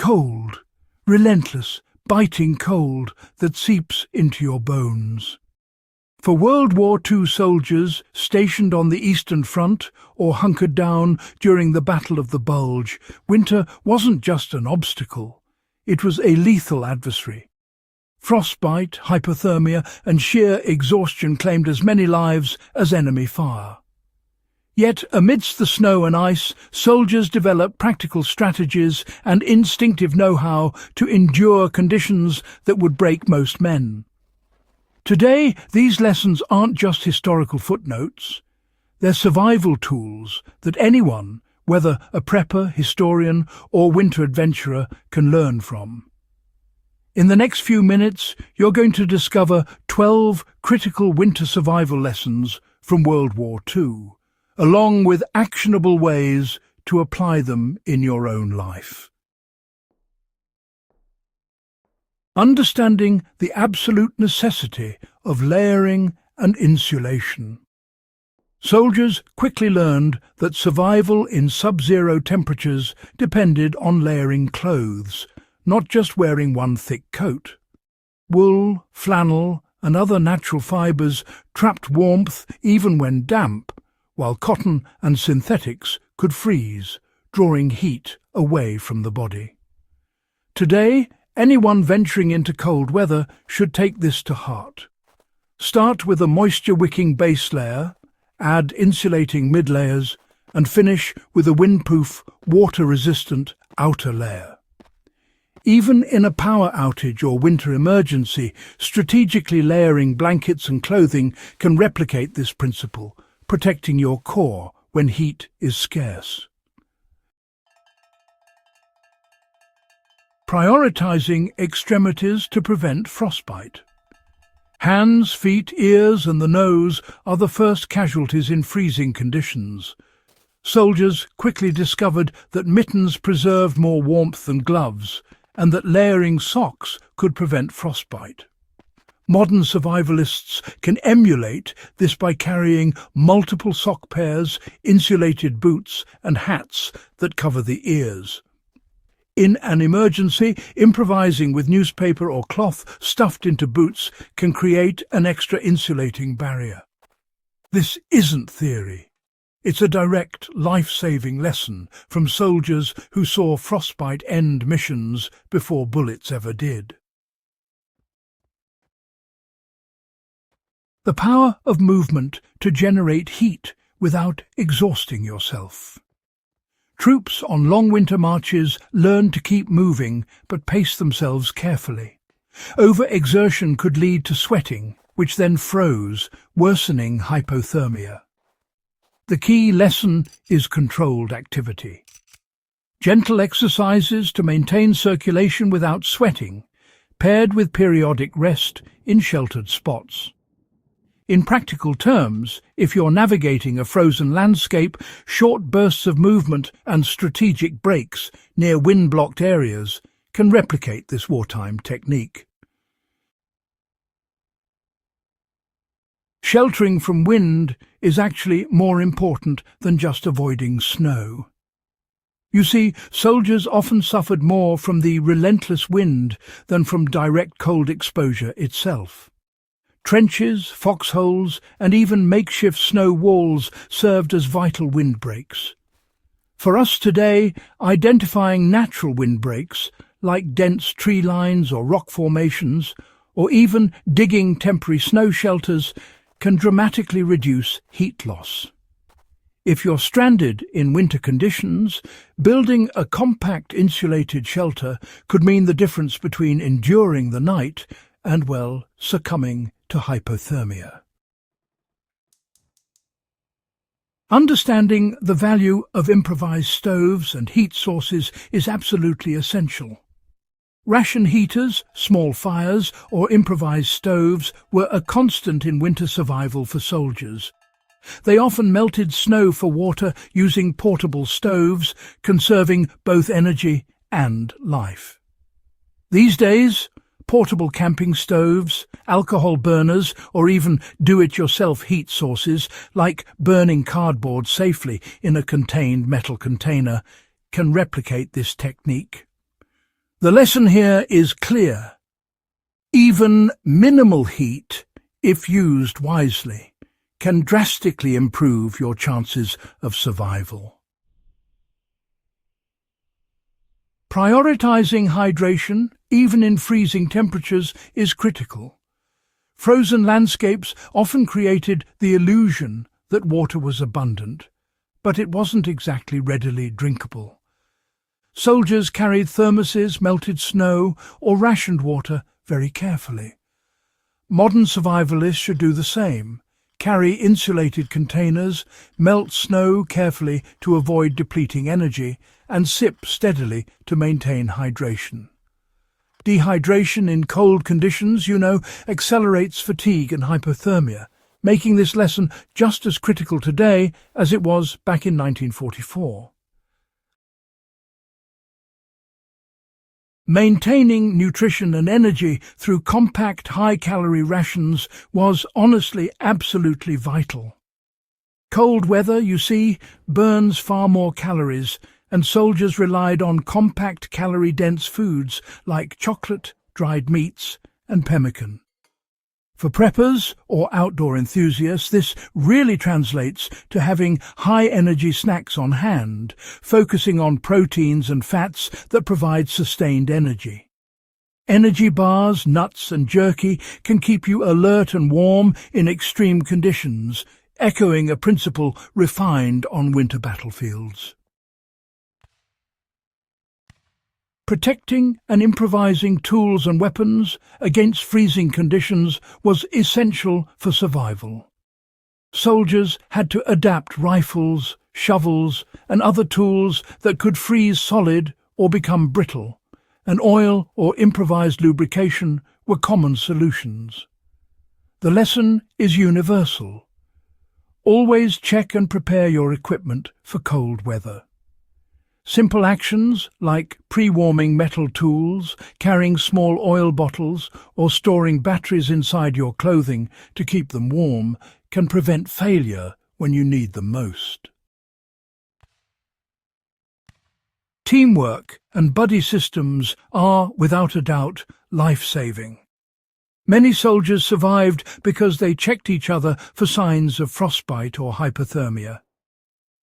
cold, relentless, biting cold that seeps into your bones. For World War II soldiers stationed on the Eastern Front or hunkered down during the Battle of the Bulge, winter wasn't just an obstacle, it was a lethal adversary. Frostbite, hypothermia and sheer exhaustion claimed as many lives as enemy fire. Yet, amidst the snow and ice, soldiers developed practical strategies and instinctive know-how to endure conditions that would break most men. Today, these lessons aren't just historical footnotes. They're survival tools that anyone, whether a prepper, historian, or winter adventurer, can learn from. In the next few minutes, you're going to discover 12 critical winter survival lessons from World War II, along with actionable ways to apply them in your own life. Understanding the absolute necessity of layering and insulation. Soldiers quickly learned that survival in sub-zero temperatures depended on layering clothes, not just wearing one thick coat. Wool, flannel, and other natural fibres trapped warmth even when damp, while cotton and synthetics could freeze, drawing heat away from the body. Today, anyone venturing into cold weather should take this to heart. Start with a moisture-wicking base layer, add insulating mid-layers, and finish with a windproof, water-resistant outer layer. Even in a power outage or winter emergency, strategically layering blankets and clothing can replicate this principle, protecting your core when heat is scarce. Prioritizing extremities to prevent frostbite. Hands, feet, ears and the nose are the first casualties in freezing conditions. Soldiers quickly discovered that mittens preserved more warmth than gloves, and that layering socks could prevent frostbite. Modern survivalists can emulate this by carrying multiple sock pairs, insulated boots and hats that cover the ears. In an emergency, improvising with newspaper or cloth stuffed into boots can create an extra insulating barrier. This isn't theory. It's a direct, life-saving lesson from soldiers who saw frostbite end missions before bullets ever did. The power of movement to generate heat without exhausting yourself. Troops on long winter marches learn to keep moving but pace themselves carefully. Overexertion could lead to sweating, which then froze, worsening hypothermia. The key lesson is controlled activity. Gentle exercises to maintain circulation without sweating, paired with periodic rest in sheltered spots. In practical terms, if you're navigating a frozen landscape, short bursts of movement and strategic breaks near wind-blocked areas can replicate this wartime technique. Sheltering from wind is actually more important than just avoiding snow. You see, soldiers often suffered more from the relentless wind than from direct cold exposure itself. Trenches, foxholes, and even makeshift snow walls served as vital windbreaks. For us today, identifying natural windbreaks, like dense tree lines or rock formations, or even digging temporary snow shelters, can dramatically reduce heat loss. If you're stranded in winter conditions, building a compact insulated shelter could mean the difference between enduring the night and, well, succumbing to hypothermia. Understanding the value of improvised stoves and heat sources is absolutely essential. Ration heaters, small fires, or improvised stoves were a constant in winter survival for soldiers. They often melted snow for water using portable stoves, conserving both energy and life. These days, portable camping stoves, alcohol burners, or even do-it-yourself heat sources, like burning cardboard safely in a contained metal container, can replicate this technique. The lesson here is clear. Even minimal heat, if used wisely, can drastically improve your chances of survival. Prioritizing hydration, even in freezing temperatures, is critical. Frozen landscapes often created the illusion that water was abundant, but it wasn't exactly readily drinkable. Soldiers carried thermoses, melted snow, or rationed water very carefully. Modern survivalists should do the same. Carry insulated containers, melt snow carefully to avoid depleting energy, and sip steadily to maintain hydration. Dehydration in cold conditions, accelerates fatigue and hypothermia, making this lesson just as critical today as it was back in 1944. Maintaining nutrition and energy through compact, high-calorie rations was honestly absolutely vital. Cold weather, burns far more calories, and soldiers relied on compact, calorie-dense foods like chocolate, dried meats, and pemmican. For preppers or outdoor enthusiasts, this really translates to having high-energy snacks on hand, focusing on proteins and fats that provide sustained energy. Energy bars, nuts and jerky can keep you alert and warm in extreme conditions, echoing a principle refined on winter battlefields. Protecting and improvising tools and weapons against freezing conditions was essential for survival. Soldiers had to adapt rifles, shovels, and other tools that could freeze solid or become brittle, and oil or improvised lubrication were common solutions. The lesson is universal. Always check and prepare your equipment for cold weather. Simple actions like pre-warming metal tools, carrying small oil bottles, or storing batteries inside your clothing to keep them warm can prevent failure when you need them most. Teamwork and buddy systems are, without a doubt, life-saving. Many soldiers survived because they checked each other for signs of frostbite or hypothermia.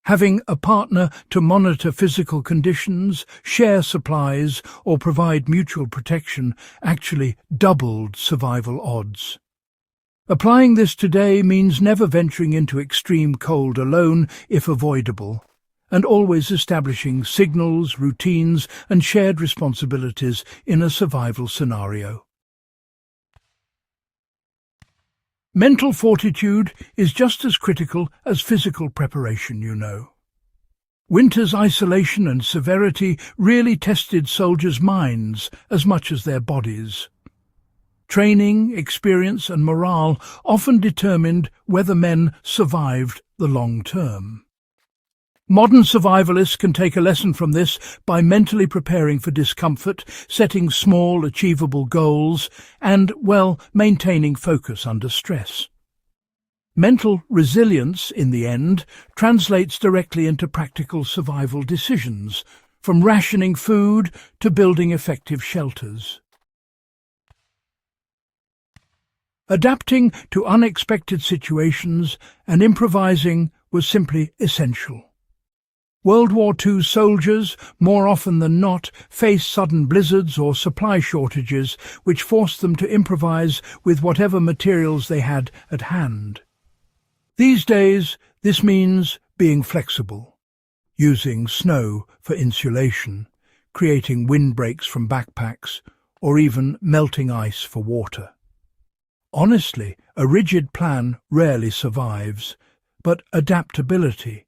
Having a partner to monitor physical conditions, share supplies, or provide mutual protection actually doubled survival odds. Applying this today means never venturing into extreme cold alone if avoidable, and always establishing signals, routines, and shared responsibilities in a survival scenario. Mental fortitude is just as critical as physical preparation, Winter's isolation and severity really tested soldiers' minds as much as their bodies. Training, experience, and morale often determined whether men survived the long term. Modern survivalists can take a lesson from this by mentally preparing for discomfort, setting small, achievable goals, and, maintaining focus under stress. Mental resilience, in the end, translates directly into practical survival decisions, from rationing food to building effective shelters. Adapting to unexpected situations and improvising was simply essential. World War II soldiers, more often than not, faced sudden blizzards or supply shortages which forced them to improvise with whatever materials they had at hand. These days, this means being flexible, using snow for insulation, creating windbreaks from backpacks, or even melting ice for water. Honestly, a rigid plan rarely survives, but adaptability,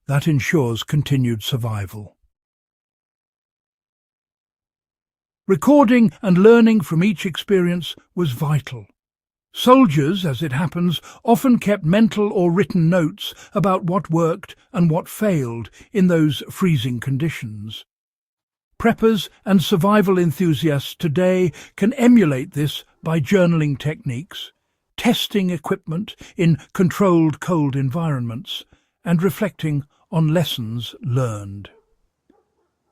that ensures continued survival. Recording and learning from each experience was vital. Soldiers, as it happens, often kept mental or written notes about what worked and what failed in those freezing conditions. Preppers and survival enthusiasts today can emulate this by journaling techniques, testing equipment in controlled cold environments, and reflecting on lessons learned.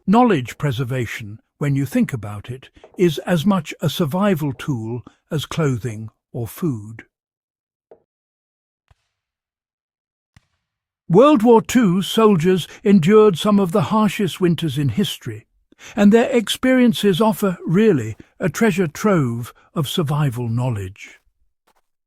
Knowledge preservation, when you think about it, is as much a survival tool as clothing or food. World War II soldiers endured some of the harshest winters in history, and their experiences offer, really, a treasure trove of survival knowledge.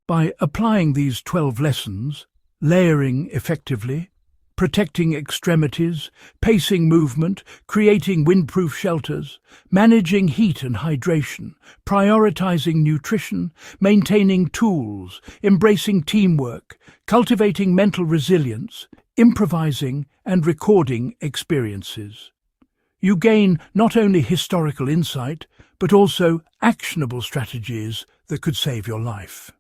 By applying these 12 lessons, layering effectively, protecting extremities, pacing movement, creating windproof shelters, managing heat and hydration, prioritizing nutrition, maintaining tools, embracing teamwork, cultivating mental resilience, improvising and recording experiences, you gain not only historical insight, but also actionable strategies that could save your life.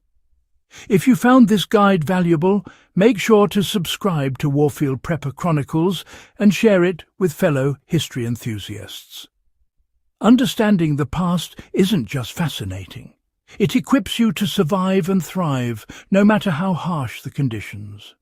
If you found this guide valuable, make sure to subscribe to Warfield Prepper Chronicles and share it with fellow history enthusiasts. Understanding the past isn't just fascinating. It equips you to survive and thrive, no matter how harsh the conditions.